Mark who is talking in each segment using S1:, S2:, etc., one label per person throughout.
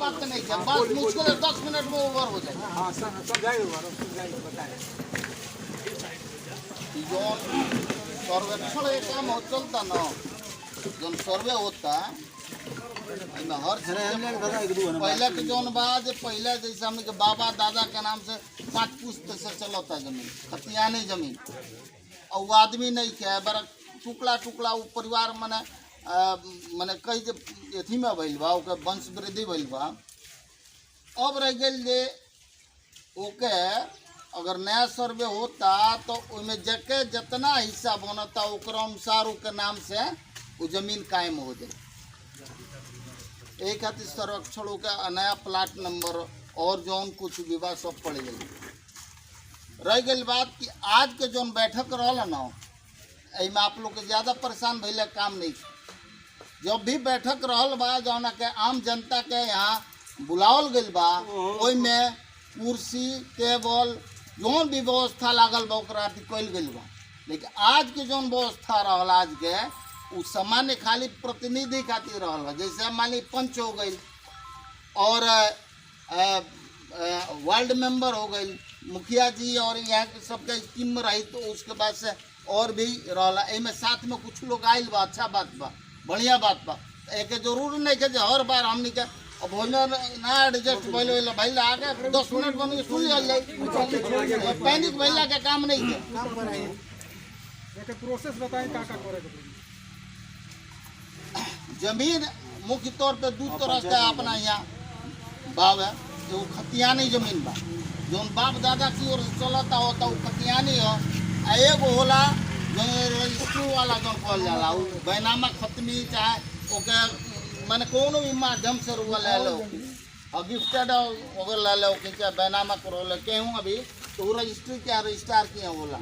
S1: बात नहीं है, बस मुश्किल है 10 मिनट में ओवर हो जाए।
S2: हाँ समझाइए बताएं।
S1: जोन सर्वेक्षण एक काम हो चलता ना, जोन सर्वे होता इनमें हर पहले के जोन बाद पहले जैसे हमने के बाबा दादा के नाम से 5 पुश्त से चलता जमीन, खतियानी जमीन, और वो आदमी नहीं क्या बड़ा टुकड़ा टुकड़ा वो परिवार मने कई जे अथी में भइल बा, ओके वंश वृद्धि भइल बा। अब रह गई जे ओके अगर नया सर्वे होता तो उसमें जके जितना हिस्सा बनता ओकर अनुसार ओके नाम से वो जमीन कायम हो जाए। एक खातिर सर्वेक्षण के नया प्लाट नंबर और जौन कुछ विवाद सब पड़ गई। रह गई बात कि आज के जौन बैठक रहा ना, एमें आप लोग के ज़्यादा परेशान भइले काम नहीं। जब भी बैठक रहल बा जौन के आम जनता के यहाँ बुलावल गई बा, ओई में कुर्सी टेबल जौन भी व्यवस्था लागल बा ओकरा कल गई बा। लेकिन आज के जौन व्यवस्था रहल आज के उ सामान्य खाली प्रतिनिधि खातिर रहल बा। जैसे मान ली पंच हो गई और वार्ड मेंबर हो गई, मुखिया जी और यहाँ के सबके स्कीम में रही, तो उसके बाद से और भी रहला। एमें साथ में कुछ लोग आयल बा, अच्छा बात बा, बढ़िया बात बा। एक जरूर नहीं है हर बार हमने के भोजन ना एडजस्ट भइल भाई आगे 10 मिनट बन के सुन जाए, पैनिक भइला के काम नहीं है।
S2: प्रोसेस बताएं का करे।
S1: जमीन मुख्य तौर पे दू तरह से अपना यहाँ बाव है, जो खतियानी जमीन बा जो बाप दादा की ओर चलता होता वो खतियानी हो। एगो होला जो रजिस्ट्री वाला जो कहल जाला उ बैनामा खतमी चाहे ओके माने कोनो भी माध्यम से रुआ ले लो और गिफ्टेड अगर ले लो कि चाहे बैनामा करो ले केहूँ अभी तो वो रजिस्ट्री क्या रजिस्ट्रार किए होला।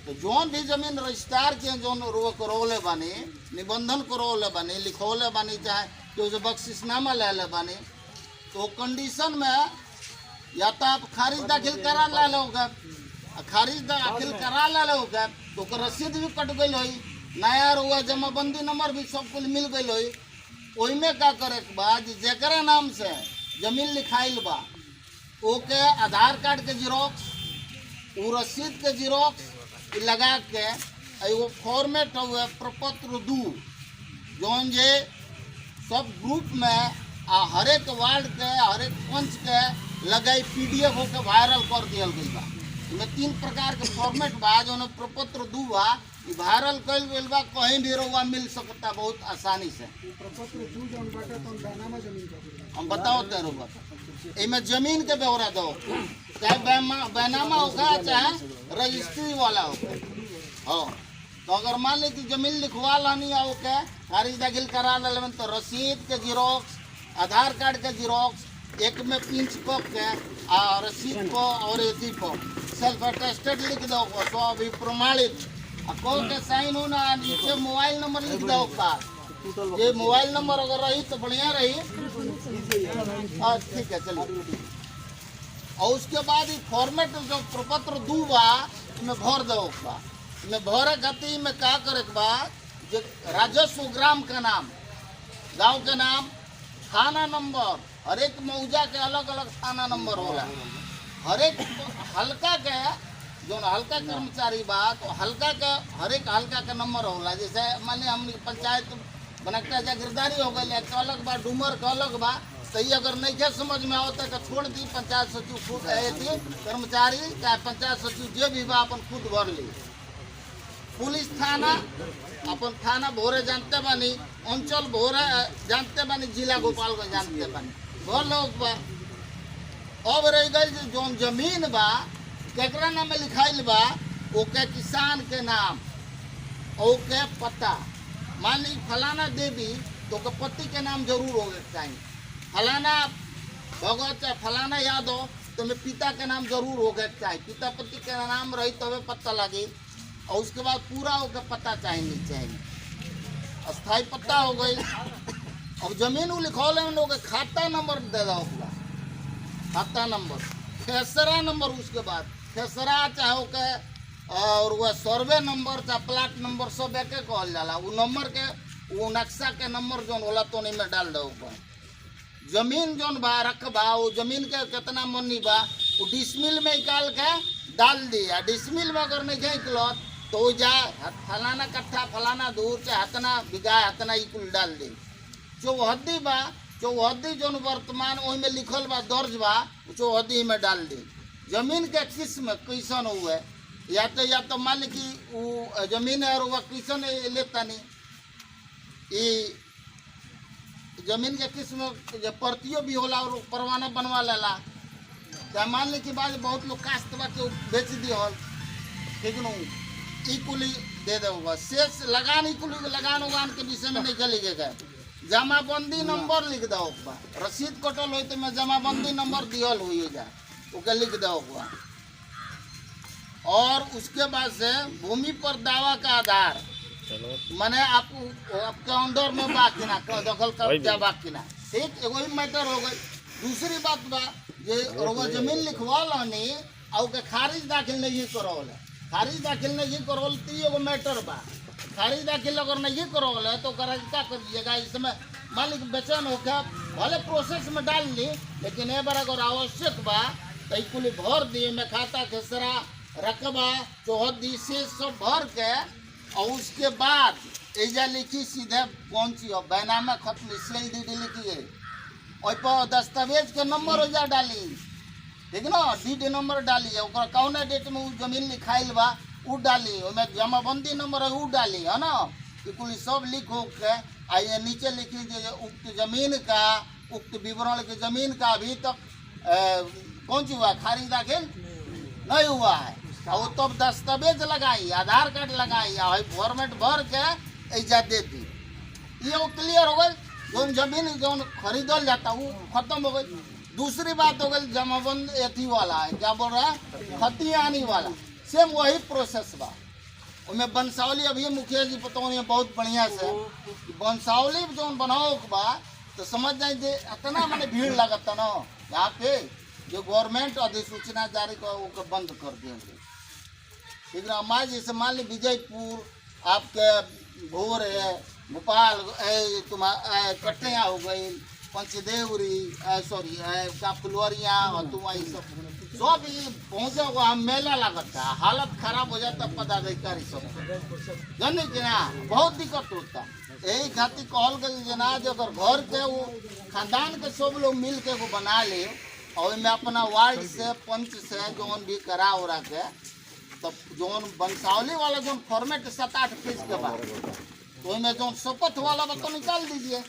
S1: तो जोन भी जमीन रजिस्ट्रार किए जोन रुआ करौले बानी, निबंधन करौले बानी, लिखौले बानी, चाहे कि उसे बख्शिशनामा ले ले बानी, तो कंडीशन में या तो आप खारिज दाखिल करा ला लोगे, खारिज दाखिल करा ला लोगे तो रसीद भी कट गई हुई, नया रुआ जमाबंदी नंबर भी सब कुछ मिल गई हुई। ओई में का करे के बाद जकरा नाम से जमीन लिखाइल बा ओके आधार कार्ड के जिरोक्स, वो रसीद के जिरोक्स लगा के एगो फॉर्मेट हुए प्रपत्र 2 जौन जे सब ग्रुप में हर एक वार्ड के हर एक पंच के लगाई PDF होकर वायरल कर दिया गई बा। इसमें 3 प्रकार के फॉर्मेट बा जो प्रपत्र 2 बा वायरल कल गई बा, कहीं भी रुआ मिल सकता बहुत आसानी से। हम बताओ ते रुआ इमें जमीन के ब्यौरा दो, चाहे बैनामा होगा चाहे रजिस्ट्री वाला होगा। हाँ तो अगर मान ली कि जमीन लिखवा लानी आओ के खारिज दाखिल करा लेवन तो रसीद के जिरोक्स, आधार कार्ड के जिरोक्स एक में पिंच कप के रसीद को और एथी को सेल्फ अटेस्टेड लिख दो तो अभी प्रमाणित को के साइन होना, नीचे मोबाइल नंबर लिख दो का। ये मोबाइल नंबर अगर रही तो बढ़िया रही। ठीक है चलिए। और उसके बाद फॉर्मेट जो प्रपत्र 2 बा में भर दो का, में भरे खातिर में का करे के बा जो राजस्व ग्राम का नाम, गांव के नाम, थाना नंबर, हर एक मौजा के अलग अलग थाना नंबर होला। हर एक हल्का के जो हल्का कर्मचारी बा तो हल्का के हर एक हल्का का नंबर होला। जैसे माने हमने पंचायत बनकटा जागीरदारी हो गई एक अलग बा, डूमर का अलग बा। सही अगर नहीं के समझ में आवता तो छोड़ दी, पंचायत सचिव खुद थी कर्मचारी चाहे पंचायत सचिव जो भी बा अपन खुद भर ली। पुलिस थाना अपन थाना भोरे जानते बानी, अंचल भोरे जानते बानी, जिला गोपालगंज जानते बानी, भर लोग बा। अब रह गई जो जमीन बा केकरा नाम में लिखाइल बा ओके किसान के नाम, ओके पता। मान ली फलाना देवी तो ओके पति के नाम जरूर होगा चाहिए, फलाना भगत चाहे फलाना यादव तो में पिता के नाम जरूर होगा चाहिए। पिता पति के नाम रही तब तो पता लगे और उसके बाद पूरा होकर पता चाहिए, अस्थाई पता हो गई। अब जमीन लिखौले में लोग खाता नंबर दे दो, खाता नंबर, खेसरा नंबर, उसके बाद खेसरा चाहे के और वह सर्वे नंबर चाहे प्लाट नंबर सब एक कहल जाला। वो नंबर के वो नक्शा के नंबर जो होला तो नहीं में डाल दो। जमीन जौन बा रकबा वो जमीन के कितना मनी बा वो डिसमिल में निकाल के डाल दिया। डिसमिल में अगर नहीं निकलत तो वो जाए फलाना कट्ठा फलाना दूर से हतना बिगा हतना ई कुल डाल दे। चौहद्दी बा चौहद्दी जौन वर्तमान वही में लिखल बा दर्ज बा चौहद्दी में डाल दे। जमीन के किस्म कैसन हुए या तो मान ली कि वो जमीन है और वह कैसन लेता नहीं ये जमीन के किस्म जो पर्तियों भी होला और परवाना बनवा लेला। तो मान ली कि बाद बहुत लोग कास्त बा के बेच दी हल ठीक न ई कुली दे देगा। शेष लगान ई कुली लगान उगान के विषय में नहीं लिखेगा। जमाबंदी नंबर लिख दो रसीद कटल हो तो मैं जमाबंदी नंबर दियल हुई जा ओके लिख दो। और उसके बाद से भूमि पर दावा का आधार माने आपके अंडर में बाकी ना दखल कब्जा बाकी ना ठीक एगो ही मैटर हो गई। दूसरी बात बा जे रोवा जमीन लिखवा लानी और के खारिज दाखिल नहीं करवल खारिज दाखिल नहीं करवल तो एगो मैटर बा। खारिज दाखिल अगर नहीं करवल है तो क्या कर दीजिएगा। इसमें मालिक बेचैन होकर भले प्रोसेस में डाल ली लेकिन एक बार अगर आवश्यक बा तो कुल भर दिए में खाता खेसरा रकबा चौहद्दी से सब भर के और उसके बाद एजा लिखी सीधे कौन सी हो बैनामा खत्म सेल डी लिखिए और पर दस्तावेज के नंबर ओजा डाली ठीक ना डी नंबर डाली है कौन डेट में वो जमीन लिखाइल बा वो डाली उसमें जमाबंदी नंबर है वो डाली है ना कि कुल सब लिख हो के आइए नीचे लिखी उक्त जमीन का उक्त विवरण की जमीन का अभी तक कौन सी हुआ खारिज दाखिल नहीं हुआ है और तब दस्तावेज लगाई आधार कार्ड लगाई और फॉर्मेट भर के ऐजा दे दी ये वो क्लियर हो गई। जो जमीन जो खरीदल जाता वो खत्म हो गई। दूसरी बात हो गई जमाबंद एथी वाला है क्या बोल रहा है खतियानी वाला सेम वही प्रोसेस बा उनमें वंशावली अभी मुखिया जी बताओ ये बहुत बढ़िया से वंशावली जो बनाओ बा तो समझ जाए जे इतना मैंने भीड़ लगता ना यहाँ पे जो गवर्नमेंट अधिसूचना जारी कर बंद कर देंगे ठीक ना। हमारे जैसे मान ली विजयपुर आपके भोर है भोपाल तुम्हारा कटिया हो गई पंचदेवरी सॉरी क्या फुलवरिया और तुम्हारी सब ये पहुँचे वहाँ मेला लगता है हालत खराब हो जाता पदाधिकारी सब जानी कि ना बहुत दिक्कत होता। यही खातिर कहल गई जना जो अगर घर के वो खानदान के सब लोग मिल के वो बना ले और मैं अपना वार्ड से पंच से जोन भी करा उरा के तब जोन वंशावली वाला जोन फॉर्मेट 7-8 पेज के बाद तो में जोन शपथ वाला बा तो निकाल दीजिए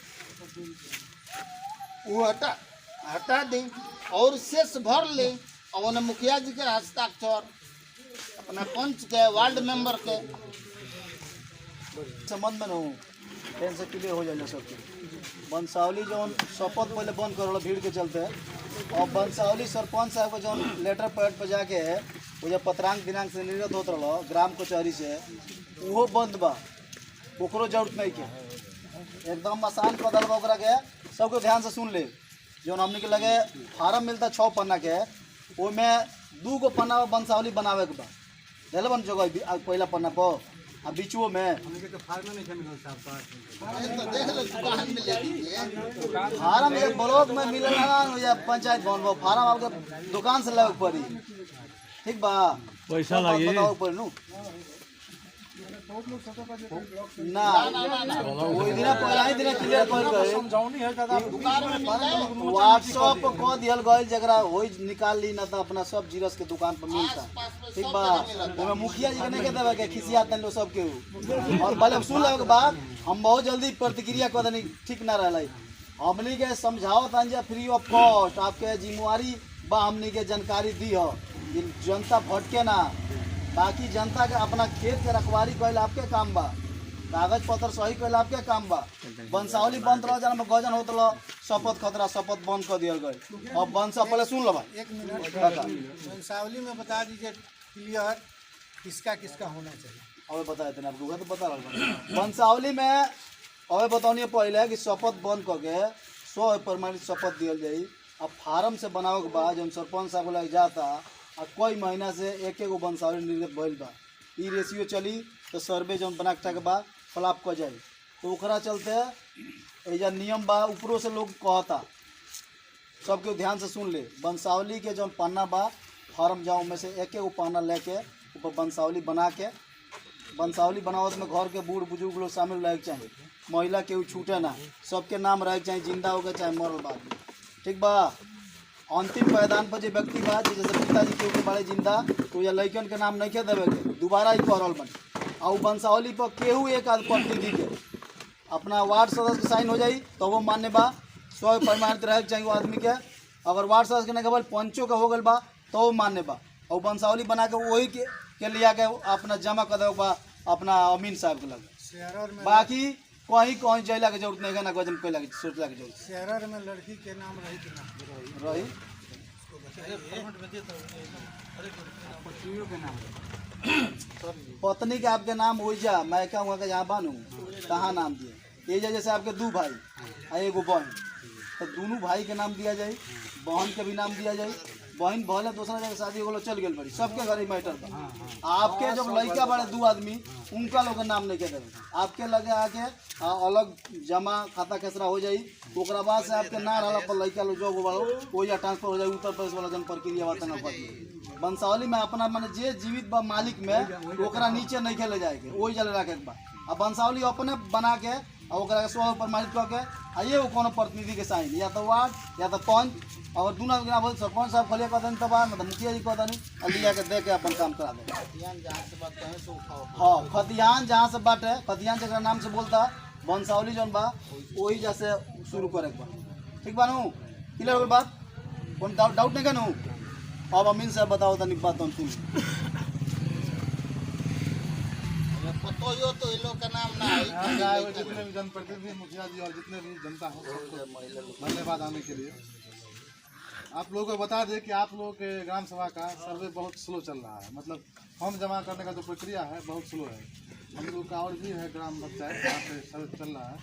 S1: वो हटा दें और शेष भर ले और उन्हें मुखिया जी के हस्ताक्षर अपना पंच के वार्ड मेंबर के
S3: संबंध में न हूँ ट्रेन से क्लियर हो जाए सबके। वंशावली जो शपथ पहले बंद करो भीड़ के चलते और वंशावली सरपंच साहब को जो लेटर पैड पर जाके है वो जब पत्रांक दिनांक से निर्गत होता रहा ग्राम कचहरी से वो बंद बा ओकरो जरूरत नहीं के एकदम आसान कदल बा ओकरा के सबको ध्यान से सुन ले। जो हमने के लगे फार्म मिलता 6 पन्ना के वो में 2 गो पन्ना वंशावली बनावे के बा दिल बन जगह पहला पन्ना पर आ बीचो में फार्म एक ब्लॉक में मिलेला या पंचायत भवन में फार्म आपके दुकान से लावे पड़ी ठीक बा पैसा लगे बताओ पर नु ना वही दिन पहला ही दिन क्लियर कर गए समझाउनी है दादा दुकान में व्हाट्सएप पर कह दियल गइल जकरा होई निकाल ली ना तो अपना सब जीरस के दुकान पर मिलता ठीक बा ओमे मुखिया जी के नहीं के देवे के खिसिया तन लो सब के और भले सुन लेवे के बाद हम बहुत जल्दी प्रतिक्रिया कर देनी ठीक ना रहलै हमनी के समझाओ तन जे फ्री ऑफ कॉस्ट आपके जिम्मेवारी बा हमनी के जानकारी दी हो जनता भटके ना बाकी जनता के अपना खेत के रखवारी कैल आपके काम बा कागज पत्र सही कैल आपके काम बा। वंशावली बंद रह जाना में गजन होत रहा शपथ खतरा शपथ बंद कर दिया गए। अब वंशा पहले सुन लो भाई
S2: 1 मिनट वंशावली में बता दीजिए क्लियर किसका किसका होना चाहिए
S3: और बताए थे आपको तो बता रहा वंशावली में और बताओ पहले कि शपथ बंद करके 100 प्रमाणित शपथ दिया जाये। अब फार्म से बनावे के बाद जब सरपंच साहब लग जाता और कोई महीना से एक वंशावली निर्गत भइल बा ई रेशियो चली तो सर्वे जौन बना के बाद फ्लॉप कर जाए तो ओकरा चलते एजा नियम बा ऊपरों से लोग कहता सबके ध्यान से सुन ले। वंशावली के जो पन्ना बा फॉर्म जाओ में से एक एक पन्ना लेके ऊपर वंशावली बना के, वंशावली बनावत में घर के बूढ़ बुजुर्ग लोग शामिल रहे चाहिए, महिला केहू छूटे ना, सबके नाम रहे चाहिए, जिंदा हो गए चाहे मरल बाद में, ठीक बा। अंतिम पायदान पर जो व्यक्ति बा जैसे पिताजी के ऊपर बड़े जिंदा तो या लड़कन के नाम नहीं के देवे के, दोबारा ही करल बने। और वंशावली पर केहू एक आध प्रतिनिधि के अपना वार्ड सदस्य के साइन हो जाई तो वो मान्य बा, 100 प्रमाणित रहे चाहिए वो आदमी के। अगर वार्ड सदस्य के नहीं केवल पंचों का हो गल बा तो वो मान्य बा, और वंशावली बना के वही के लिया के अपना जमा कर दे बा अपना अमीन साहब के लगे।
S2: शहर में
S3: बाकी कहीं कहीं जैला के जरूरत नहीं है ना, गजन कैला के सोचला के जरूरत
S2: शहर में लड़की के नाम रही कि ना
S3: रही। पत्नी के आपके नाम हो जा, मैं क्या हुआ जहाँ बनू कहाँ नाम दिए ये जैसे आपके 2 भाई और एगो बहन, तो दोनों भाई के नाम दिया जाए, बहन के भी नाम दिया जाए। बहन भले दूसरा जगह शादी हो चल गई बड़ी, सबके घर मैटर बा। आपके जब लड़का बड़े 2 आदमी उनका लोग नाम नहीं के देवे, आपके लगे आके अलग जमा खाता खेसरा हो जाई, ओकरा बाद से आपके ना रहा पर लड़का लोग जो बड़ो वो या ट्रांसफर हो जाए उत्तर प्रदेश वाला जन प्रक्रिया बात ना कर। वंशावली में अपना माने जे जीवित बा मालिक में ओकरा नीचे नहीं खेले जाएगा, वही जल रखे बा। अब वंशावली अपने बना के और ओकरा 100 प्रमाणित करके आइए वो कोनो प्रतिनिधि के साइन या तो वार्ड या तो पंच और दोनों बोल सरपंच साहब खलिया कहते तब मतलब मुखिया जी कहते लिया के दे के अपन काम करा दे। हाँ खतियान जहाँ से बाटे खतियान जगह नाम से बोलता वंशावली जौन बा वही जैसे शुरू करे बा, ठीक बा नू? क्लियर हो बात, कौन डाउट नहीं कनू? अब अमीन साहब बताओ तनी बात हम सुन।
S1: पतो यो तो इन लोग का नाम ना है।
S4: जितने भी जनप्रतिनिधि मुखिया जी और जितने भी जनता हो सबको धन्यवाद आने के लिए। आप लोगों को बता दें कि आप लोगों के ग्राम सभा का सर्वे बहुत स्लो चल रहा है, मतलब फॉर्म जमा करने का जो प्रक्रिया है बहुत स्लो है। हम लोग का और भी है ग्राम पंचायत वहाँ पे सर्वे चल रहा है,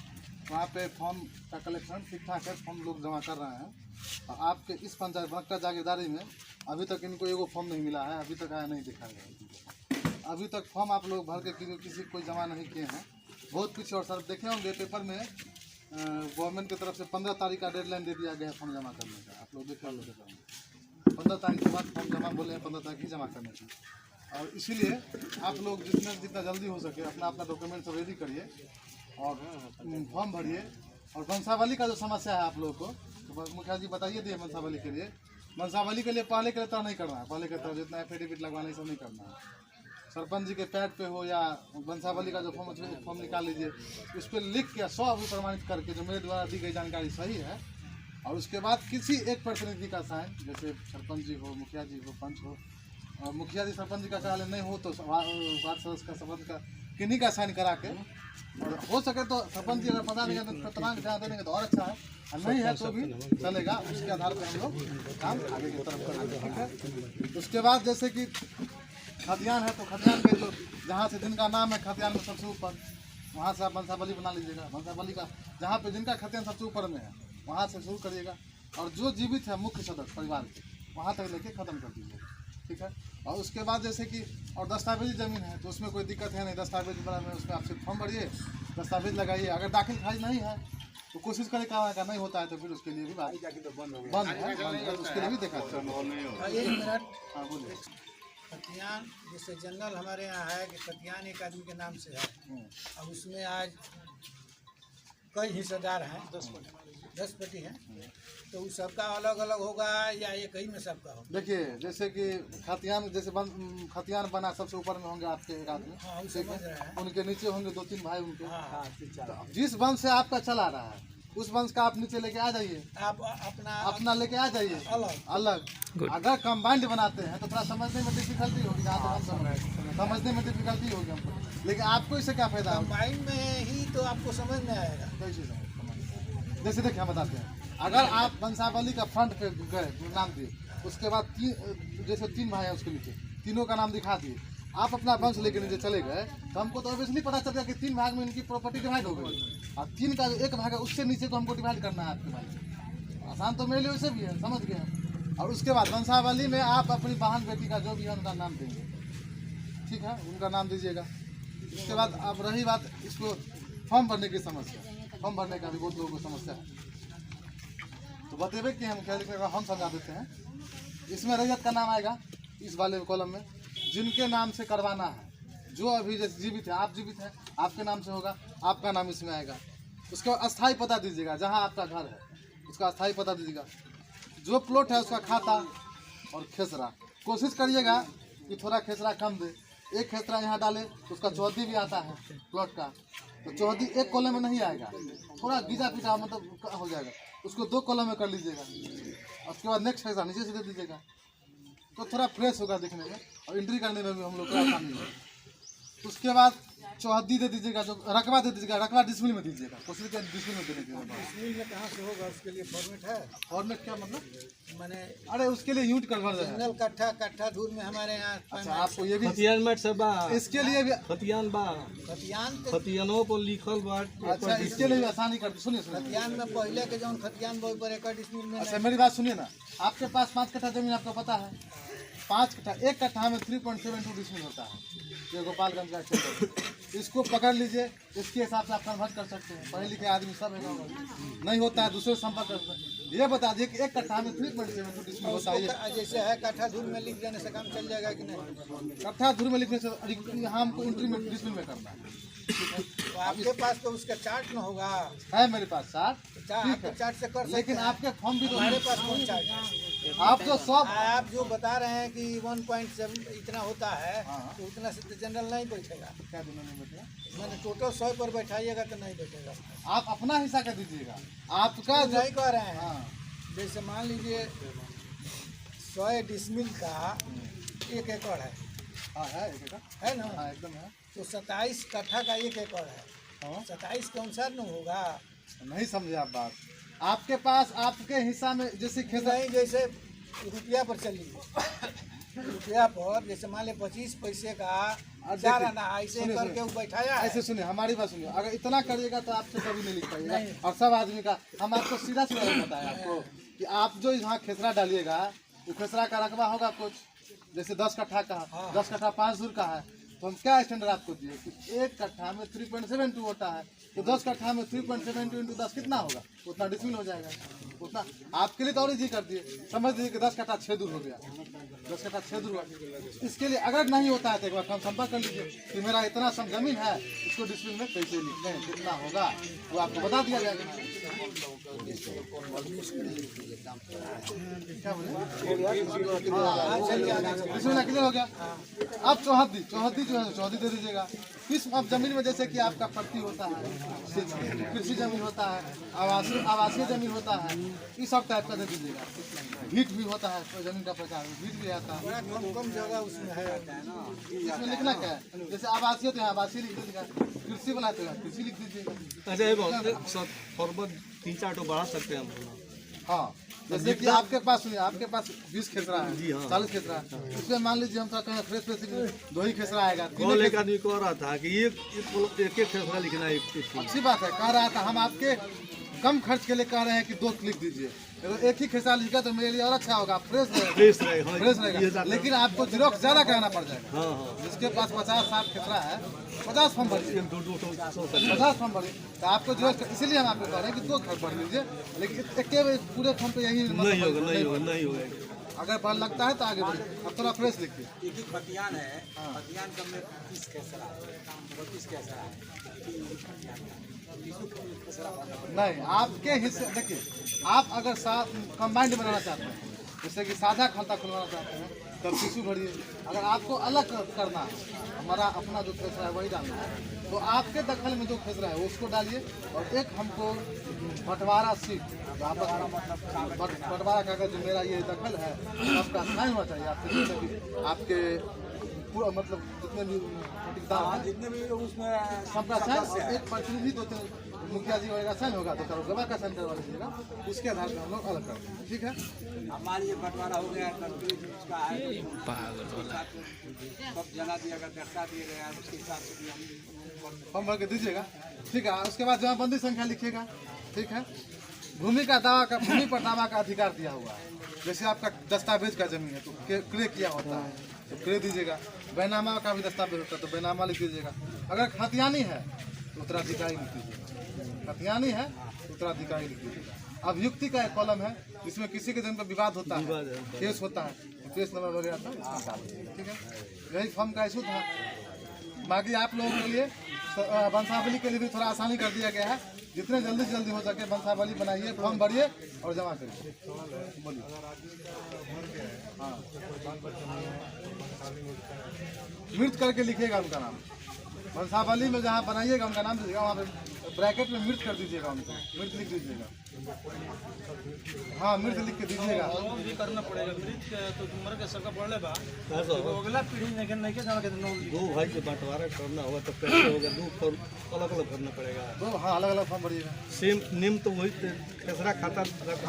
S4: वहाँ पे फॉर्म का कलेक्शन ठीक ठाक है, फॉर्म लोग जमा कर रहे हैं। और आपके इस पंचायत बनकटा जागीरदारी में अभी तक इनको एगो फॉर्म नहीं मिला है, अभी तक आया नहीं दिखाया गया, अभी तक फॉर्म आप लोग भर के किसी कोई जमा नहीं किए हैं। बहुत कुछ और सर देखे होंगे पेपर में गवर्नमेंट की तरफ से 15 तारीख का डेडलाइन दे दिया गया है फॉर्म जमा करने का, आप लोग देख लो 15 तारीख के बाद फॉर्म जमा बोले हैं 15 तारीख ही जमा करने की। और इसीलिए आप लोग जितना जल्दी हो सके अपना अपना डॉक्यूमेंट सब रेडी करिए और फॉर्म भरिए। और वंशावली का जो समस्या है आप लोगों को तो मुखिया जी बताइए दिए वंशावली के लिए। वंशावली के लिए पहले के तरह नहीं करना है, पहले के तरह जितना एफिडेविट लगवाना सब नहीं करना है। सरपंच जी के पैड पे हो या वंशावली का जो फॉर्म निकाल लीजिए, उस पर लिख के 100 अभी प्रमाणित करके जो मेरे द्वारा दी गई जानकारी सही है, और उसके बाद किसी एक प्रतिनिधि का साइन, जैसे सरपंच जी हो, मुखिया जी हो, पंच हो, और मुखिया जी सरपंच जी का चाहे नहीं हो तो वार्ड सदस्य का सरपंच का किन्हीं का साइन करा के, और हो सके तो सरपंच जी अगर पता नहीं देंगे तो और अच्छा है, और नहीं है तो भी चलेगा। उसके आधार पर हम लोग काम आगे की तरफ करेंगे, ठीक है। उसके बाद जैसे कि खतियान है तो खतियान के जो जहाँ से जिनका नाम है खतियान में सबसे ऊपर, वहाँ से आप वंशावली बना लीजिएगा। वंशावली का जहाँ पे जिनका खतियान सबसे ऊपर में है वहाँ से शुरू करिएगा, और जो जीवित है मुख्य सदस्य परिवार के वहाँ तक लेके ख़त्म कर दीजिएगा, ठीक है। और उसके बाद जैसे कि और दस्तावेजी ज़मीन है तो उसमें कोई दिक्कत है नहीं, दस्तावेज बना में उसमें आप सिर्फ फॉर्म भरिए, दस्तावेज लगाइए। अगर दाखिल खारिज नहीं है तो कोशिश करें का नहीं होता है तो फिर उसके लिए भी बंद है, उसके लिए भी देखा जाए। हाँ बोलिए।
S2: खतियान जैसे जनरल हमारे यहाँ है कि खतियान एक आदमी के नाम से है, और उसमें आज कई हिस्सेदार हैं, 10 पट्टी हैं, तो उस सबका अलग अलग होगा या एक ही में सबका होगा?
S4: देखिए जैसे कि खतियान जैसे खतियान बना सबसे ऊपर में होंगे आपके एक आदमी,
S2: हाँ,
S4: ठीक
S2: समझ रहे
S4: है।
S2: हैं।
S4: उनके नीचे होंगे 2-3 भाई उनके।
S2: हाँ,
S4: तो जिस वंश से आपका चला रहा है उस वंश का आप नीचे लेके आ जाइए,
S2: आप
S4: अपना लेके आ जाइए अलग। अगर कंबाइंड बनाते हैं तो थोड़ा समझने में डिफिकल्टी होगी, जहाँ तक हम समझने में डिफिकल्टी होगी हमको, लेकिन आपको इससे क्या फायदा होगा?
S2: कंबाइन में ही तो आपको समझ में आएगा।
S4: कैसे समझ? जैसे देखिए हम बताते हैं, अगर आप वंशावली का फ्रंट पे गए नाम दिए, उसके बाद जैसे 3 भाई हैं उसके नीचे, तीनों का नाम दिखा दिए, आप अपना वंश लेके नीचे चले गए तो हमको तो ऑब्वियसली पता चल गया कि 3 भाग में इनकी प्रॉपर्टी डिवाइड हो गई, और 3 का जो एक भाग है उससे नीचे तो हमको डिवाइड करना है आपके भाई। आसान तो मेरे लिए वैसे भी है, समझ गए। और उसके बाद वंशावली में आप अपनी बहन बेटी का जो भी है उनका नाम देंगे, ठीक है, उनका नाम दीजिएगा। उसके बाद अब रही बात इसको फॉर्म भरने की समस्या, फॉर्म भरने का भी बहुत लोगों को समस्या है। तो तो बतेबे कि हम क्या लिखने का हम समझा देते हैं। इसमें रैयत का नाम आएगा इस वाले कॉलम में, जिनके नाम से करवाना है, जो अभी जैसे जीवित है, आप जीवित हैं, आपके नाम से होगा, आपका नाम इसमें आएगा। उसके बाद अस्थाई पता दीजिएगा, जहाँ आपका घर है उसका अस्थाई पता दीजिएगा। जो प्लॉट है उसका खाता और खेसरा, कोशिश करिएगा कि थोड़ा खेसरा कम दे। एक खेसरा यहाँ डाले तो उसका चौहद्दी भी आता है प्लॉट का, तो चौहद्दी एक कॉलम में नहीं आएगा, थोड़ा गीजा पीटा मतलब हो जाएगा, उसको 2 कॉलम में कर लीजिएगा। उसके बाद नेक्स्ट खेसरा नीचे से दे दीजिएगा, तो थोड़ा फ्रेश होगा दिखने में और एंट्री करने में भी हम लोग को आसानी होगी। उसके बाद चौहद्दी दे दीजिएगा, जो रकबा दे दीजिएगा, रकबा डिसमिल में दीजिएगा, कोशिश करें डिसमिल में देने के लिए।
S2: डिसमिल में कहाँ से होगा, उसके लिए फॉर्मेट है?
S4: फॉर्मेट क्या मतलब?
S2: मैंने
S4: अरे उसके लिए यूनिट कन्वर्ट है।
S2: सिंगल कट्ठा धूर में हमारे यहाँ
S4: अच्छा, आपको ये भी
S5: खतियान में सब बा,
S4: इसके लिए भी
S5: खतियान बा,
S2: खतियान के
S5: खतियानों पर लिखल बा।
S4: अच्छा, इसके लिए भी आसानी कर, सुनिए सुनिए।
S2: खतियान में पहले के जो खतियान बोल पर एकड़ डिसमिल में
S4: अच्छा मेरी बात सुनिए ना, आपके पास 5 कट्ठा जमीन आपको पता है, 5 कट्ठा, 1 कट्ठा में 3.72 डिसमिल होता है, ये गोपालगंज का क्षेत्र है। इसको पकड़ लीजिए, इसके हिसाब से आप कन्वर्ट कर सकते हैं। पढ़े लिखे आदमी सब है, नहीं होता है दूसरे से संपर्क कर सकते हैं। ये बता दिए कि 1 कट्ठा में 3.72 डिसमिल होता है।
S2: उसको जैसे है कट्ठा धूर में लिख देने से काम चल जाएगा कि नहीं?
S4: कट्ठा धूर में लिखने से यहाँ हमको एंट्री में डिसमिल में करना है।
S2: तो आपके पास तो उसका चार्ट न होगा,
S4: है मेरे पास 60,
S2: आपके चार्ट से कर सकते
S4: लेकिन
S2: हैं।
S4: आपके फॉर्म भी तो
S2: हमारे पास कौन चार्ट है?
S4: आप जो सब
S2: आप जो बता रहे हैं कि 1.7 इतना होता है,
S4: हाँ।
S2: तो उतना से जनरल नहीं बैठेगा।
S4: क्या दिनों में बैठेगा?
S2: मैंने टोटल 100 पर बैठाइएगा तो नहीं बैठेगा।
S4: आप अपना हिस्सा का दीजिएगा, आपका जो
S2: नहीं कह रहे हैं,
S4: हाँ,
S2: जैसे मान लीजिए 100 डिसमिल का 1 एकड़ है,
S4: हाँ है एक का,
S2: है ना?
S4: हाँ एकदम है।
S2: तो 27 कट्ठा का 1 एकड़ है,
S4: हाँ
S2: 27 के अनुसार न होगा।
S4: नहीं समझे आप बात। आपके पास आपके हिस्सा में जैसे खेत
S2: नहीं, जैसे रुपया पर चलिए, रुपया पर जैसे मान ले 25 पैसे का
S4: देखिए,
S2: 4 आना, ऐसे
S4: सुनिए,
S2: करके वो बैठाया है।
S4: ऐसे सुनिए हमारी बात सुनिए, अगर इतना करिएगा तो आपसे कभी नहीं लिख पाइएगा। और सब आदमी का हम आपको सीधा सीधा बताया आपको कि आप जो यहाँ खेसरा डालिएगा, वो खेसरा का रकबा होगा कुछ, जैसे 10 कट्ठा का, 10 कट्ठा 5 दूर का है, तो हम क्या स्टैंडर्ड आपको दिए कि 1 कट्ठा में 3.72 होता है, तो 10 कट्ठा में 3.72 इंटू 10 कितना होगा, उतना डिसमिल हो जाएगा। उतना आपके लिए तो और इजी कर दिए, समझ लीजिए कि 10 कट्ठा 6 दूर हो गया, 10 कट्ठा 6 दूर हुआ। इसके लिए अगर नहीं होता है तो एक बार हम संपर्क कर लीजिए कि मेरा इतना सम जमीन है, इसको डिसमिल में कैसे लिखते हैं, कितना होगा वो आपको बता दिया जाएगा। क्या बोले? डिसमिल क्लियर हो गया। अब चौहद्दी जो है चौहद्दी दे दीजिएगा। किस अब जमीन में जैसे कि आपका पट्टी होता है, कृषि जमीन होता है, आवासीय जमीन होता है, इस सब टाइप का दे दीजिएगा। भीट भी होता है, तो जमीन का प्रकार भीट भी आता है।
S2: बड़ा कम जगह उसमें है।
S4: इसमें लिखना क्या है, जैसे आवासीय तो यहाँ आवासीय लिख दीजिएगा, कृषि वाला तो यहाँ कृषि लिख दीजिएगा।
S5: अच्छा, ये बहुत सब फॉर्मेट 3-4 तो बढ़ा सकते हैं हम।
S4: हाँ, जैसे कि आपके पास सुनिए, आपके पास 20 खेसरा है,
S5: जी हाँ।
S4: 40 खेसरा है, उसमें मान लीजिए हम कहें फ्रेश 2 ही खेसरा आएगा।
S5: कॉल एक आदमी कह रहा था कि एक फैसला लिखना है, एक
S4: अच्छी बात है, कह रहा था हम आपके कम खर्च के लिए कह रहे हैं कि 2 लिख दीजिए, एक ही खेसरा लिखा तो मेरे लिए और अच्छा होगा, फ्रेश
S5: फ्रेश रहे। हाँ,
S4: फ्रेश
S5: ये
S4: रहेगा।
S5: ज्यादा-
S4: लेकिन आपको जीरोक्स ज्यादा कराना पड़ जाएगा।
S5: हाँ हाँ,
S4: जिसके पास 50-60 खेसरा है, 50 फॉर्म भरिए, 50 फॉर्म भरिए, तो आपको जीरोक्स, इसीलिए हम आपको कह रहे हैं कि 2 घर भर लीजिए, लेकिन एक पूरे फॉर्म पे यही
S5: नहीं होगा, नहीं होगा, नहीं होगा।
S4: अगर बल लगता है तो आगे बढ़िए। अब थोड़ा फ्रेश लिखिए।
S6: एक ही खतियान है, खतियान का में 30 खेसरा है, 32 खेसरा है।
S4: नहीं, आपके हिस्से देखिए, आप अगर कंबाइंड बनाना चाहते हैं, जैसे कि साझा खाता खुलवाना चाहते हैं, तब टिश्यू भरिए। अगर आपको अलग करना है, हमारा अपना जो खेसरा है वही डालना है, तो आपके दखल में जो खेसरा है उसको डालिए। और एक हमको बंटवारा सीट, बंटवारा कागज जो मेरा ये दखल है, आपका साइन होना चाहिए आपके, जैसे कि आपके पूरा मतलब जितने भी ठेकेदार हैं,
S6: जितने भी उसमें
S4: सबका साइन, एक प्रतिनिधि 2-3 मुखिया जी वगैरह साइन होगा, 2 गवाह का साइन करवा लीजिएगा, उसके आधार पर हम लोग अलग करते हैं। ठीक है,
S6: हमारे ये बंटवारा हो गया, तस्वीर उसका है, सब जना दिया गया, दर्शा दिया गया, उसके हिसाब से भी हम
S4: फॉर्म भर के दीजिएगा। ठीक है, उसके बाद जमाबंदी संख्या लिखिएगा। ठीक है, भूमि पर दावा का अधिकार दिया हुआ है, जैसे आपका दस्तावेज का जमीन है तो क्रय किया होता है तो क्रय दीजिएगा। बैनामा का भी दस्तावेज होता है तो बैनामा लिख दीजिएगा। अगर खतियानी है तो उत्तराधिकारी लिख दीजिएगा, खतियानी है तो उत्तराधिकारी लिख दीजिएगा। अब युक्ति का एक कॉलम है जिसमें किसी के जन पर विवाद होता है, केस होता है, तो केस नंबर वगैरह सब निकाल दीजिएगा, ठीक है। यही फॉर्म का इशू था। बाकी आप लोगों के लिए वंशावली के लिए भी थोड़ा आसानी कर दिया गया है। जितने जल्दी से जल्दी हो सके वंशावली बनाइए, फॉर्म भरिए और जमा करिए। बोलिए। हाँ, मृत करके लिखिएगा उनका नाम। वंशावली में जहाँ बनाइएगा उनका नाम दीजिएगा, वहाँ पे ब्रैकेट में मृत कर दीजिएगा, उनको मृत लिख दीजिएगा। हाँ, मृत लिख के दीजिएगा।
S2: भी करना पड़ेगा तो उम्र के सबका पढ़ले बा तो अगला पीढ़ी नहीं के जाना के
S5: दो भाई के बंटवारा करना होगा तो कैसे होगा? दो फॉर्म अलग अलग भरना पड़ेगा।
S4: तो हाँ, अलग अलग फॉर्म भरिएगा।
S5: सेम नेम तो वही खेसरा खाता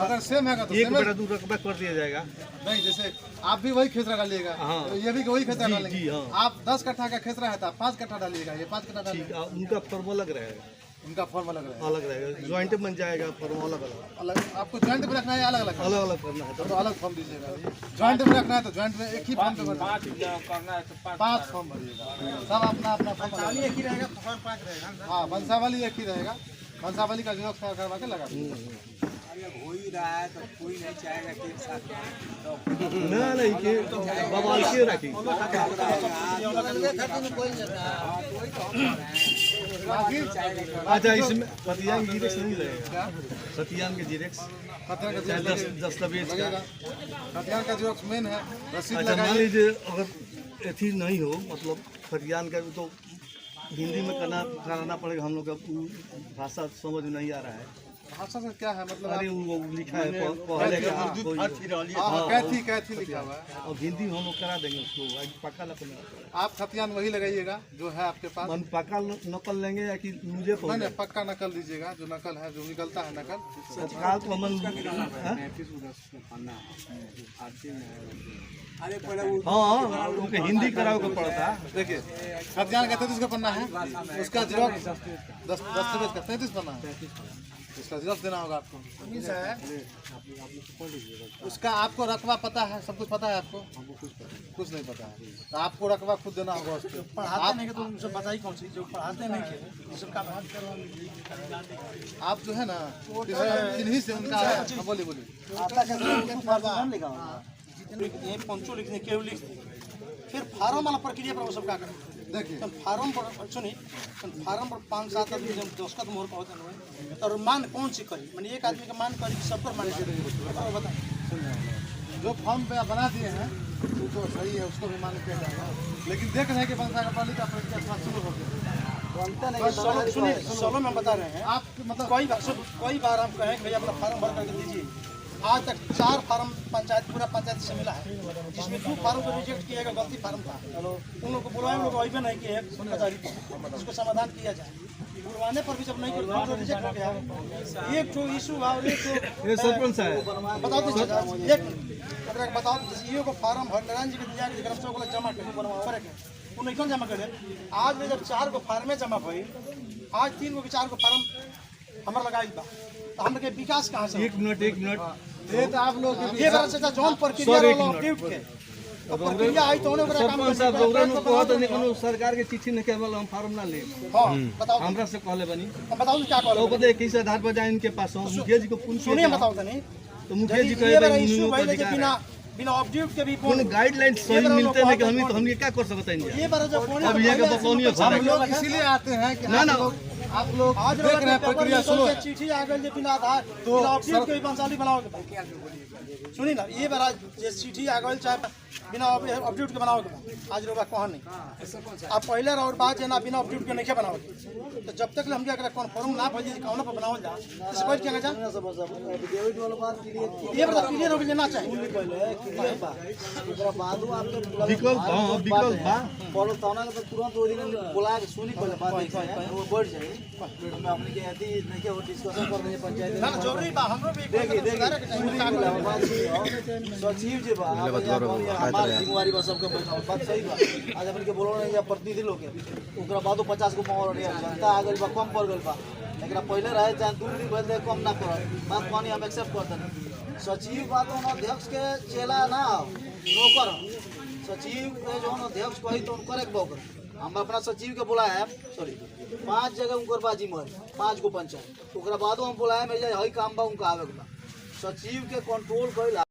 S4: अगर सेम है तो
S5: एक
S4: सेम है।
S5: बेटा दो रकबा कर दिया जाएगा।
S4: नहीं, जैसे आप भी वही खेसरा डालिएगा,
S5: हाँ।
S4: तो ये भी वही खेसरा
S5: जी,
S4: डालेंगे।
S5: जी, हाँ।
S4: आप 10 कट्ठा का खेसरा है तो 5 कट्ठा डालिएगा, ये 5 कट्ठा
S5: ठीक,
S4: डालिएगा।
S5: उनका फॉर्म अलग रहेगा,
S4: उनका फॉर्म अलग रहेगा।
S5: अलग रहेगा। ज्वाइंट बन जाएगा, फॉर्म अलग अलग
S4: अलग आपको ज्वाइंट में रखना है, अलग अलग
S5: अलग अलग करना है।
S4: तो अलग फॉर्म दीजिएगा। ज्वाइंट में रखना है तो ज्वाइंट में एक ही फॉर्म पे भरिएगा।
S2: करना है तो
S4: 5 फॉर्म भरिएगा, सब अपना अपना फॉर्म अलग।
S2: एक ही रहेगा तो फॉर्म 5 रहेगा।
S4: हाँ, वंशावली एक ही रहेगा। वंशावली का जिक्र करवा के लगा दीजिए।
S6: हो ही रहा है तो कोई नहीं चाहेगा कि एक साथ तो
S5: ना नहीं के बवाल के रखी। अच्छा, इसमें पतियान की जिरेक्स नहीं लगेगा? पतियान के जिरेक्स
S4: खतरा का
S5: चाहे
S4: जिक्र
S5: दस्तावेज का।
S4: लगेगा। हथियार का जो मेन है, रसीद
S5: अच्छा, मान
S4: लगाइए।
S5: लीजिए अगर एथी नहीं हो, मतलब खतियान का तो हिंदी में कराना पड़ेगा। हम लोग का भाषा समझ में नहीं आ रहा है।
S4: भाषा से क्या है मतलब?
S5: अरे वो लिखा है पहले का कोई-
S4: हाँ, कैथी लिखा हुआ है।
S5: और हिंदी में हम लोग करा देंगे उसको। आज पक्का नकल
S4: आप खतियान वही लगाइएगा जो है आपके पास।
S5: मन पक्का नकल लेंगे या कि मुझे को
S4: नहीं, पक्का नकल दीजिएगा, जो नकल है, जो निकलता है नकल।
S5: तत्काल तो अमन
S6: अरे पहले वो
S5: हाँ उनके हिंदी कराओ का पड़ता।
S4: देखिए, खतियान का 33 का पन्ना है, उसका जिक्र दस्तावेज का 33 पन्ना है, उसका जिक्र देना होगा आपको। उसका आपको रकबा पता है, सब कुछ पता है आपको? कुछ नहीं पता है तो आपको रकबा खुद देना होगा उसको।
S2: पढ़ाते नहीं तो उनसे बताइए कौन सी जो पढ़ाते नहीं थे सबका बात करो।
S4: आप जो है ना इन्हीं से उनका है। हाँ, बोलिए
S2: ये पंचो लिखने केवल लिख फिर फार्म वाला प्रक्रिया पर वो सब क्या करें।
S4: देखिए,
S2: फार्म पर सुनिए, फार्म पर 5-7 आदमी जब दस्खत मोहर पहुँचन हुए और मान कौन सी करी, मैंने एक आदमी का मान करी सब पर मान बताइए।
S4: जो फॉर्म पे आप बना दिए हैं वो तो सही है, उसको भी मान्य किया जाएगा। लेकिन देख रहे हैं कि वंशावली का प्रक्रिया थोड़ा शुरू हो गया।
S2: सुनिए, सोलो में बता रहे हैं
S4: आप मतलब
S2: कई बार हम कहें कि भैया अपना फार्म भर करके दीजिए। आज तक 4 फार्म पूरा पंचायत से मिला है, जिसमें 2 फार्म को रिजेक्ट किया गया, गलती फार्म था। उन लोग को बुलाए, उन लोग अभी नहीं किए, इसको समाधान किया जाए। बुलवाने पर भी जब नहीं किया तो रिजेक्ट हो गया। एक जो इशू हुआ और एक
S5: ये सरपंच साहब
S2: बताओ दीजिए, एक बताओ दीजिए को फार्म भर नारायण जी के दिया कि ग्राम सेवक जमा कर फर्क है वो नहीं जमा करे। आज में जब 4 को फार्मे जमा भई, आज 3 को 4 को फार्म हमारा लगाई बा, तो हम के विकास कहाँ से?
S5: एक मिनट
S4: ये तो आप लोग
S2: ये बार से जौन प्रक्रिया रोल अपडेट के तो प्रक्रिया आई तो ओकरा काम
S5: सरपंच साहब रौरा नु कहत नहीं कोनो सरकार के चिट्ठी नहीं केवल हम फार्म ना ले।
S2: हां बताओ,
S5: हमरा से कहले बनी
S2: हम बताओ क्या
S5: तो
S2: कहलो।
S5: पता किस आधार पर जाए इनके पास हो? मुखिया जी को पूछ
S2: सुनिए बताओ तो नहीं,
S5: तो मुखिया जी
S2: ये
S5: कहे
S2: वाला
S5: भाई
S2: इशू भाई
S5: अधिकार
S2: बिना
S5: है।
S2: बिना अपडेट के भी
S5: कौन गाइडलाइन सही मिलते नहीं कि हम क्या कर सकते हैं?
S2: ये बार जब फोन
S5: अब ये के बकौनियो
S4: हम लोग इसीलिए आते हैं कि
S5: ना, ना।
S4: आप लोग
S2: आज
S4: देख रहे हैं प्रक्रिया शुरू है।
S2: चिट्ठी आ गई बिना आधार तो अपडेट के पंचाली बनाओगे। सुनी ना, ये बार जे चिट्ठी आ गई चाहे बिना अपडेट के बनाओगे, आज रोबा कहा नहीं। आप पहले और बात है ना बिना अपडेट के नहीं बनाओगे, तो जब तक हम क्या कन्फर्म ना भइए कौन पर बनावल जा इस पर क्या जा ये बता क्लियर हो ना चाहिए।
S5: विकल्प हां विकल्प बा
S3: फॉलो ताना के तुरंत वो दिन बुला के सुनी पहले बात वो बढ़ जाए। मैं अपने के यदि नहीं के वो डिस्कशन कर रहे हैं पंचायत
S2: ना जरूरी बा हमरो भी
S3: देखिए सचिव जी बा हमारी जिम्मेवारी बा सबके बैठाओ बात सही बा। आज अपन के बोलो नहीं या प्रतिनिधि लोग के ओकरा बादो 50 को मोहर रे जनता आ गइल बा कम पड़ गइल बा। एकरा पहले रहे चाहे 2 दिन पहले कम ना कर बात पानी हम एक्सेप्ट कर देन। सचिव बात उन अध्यक्ष के चेला ना नौकर सचिव के जो अध्यक्ष कही तो करे के बा हम अपना सचिव के बुलाया सॉरी 5 जगह उनकर बाजी मर 5 गो पंचायत ओकरा बादो हम बुलाया मेरे हई काम बा उनका आवे के बा सचिव के कंट्रोल कइला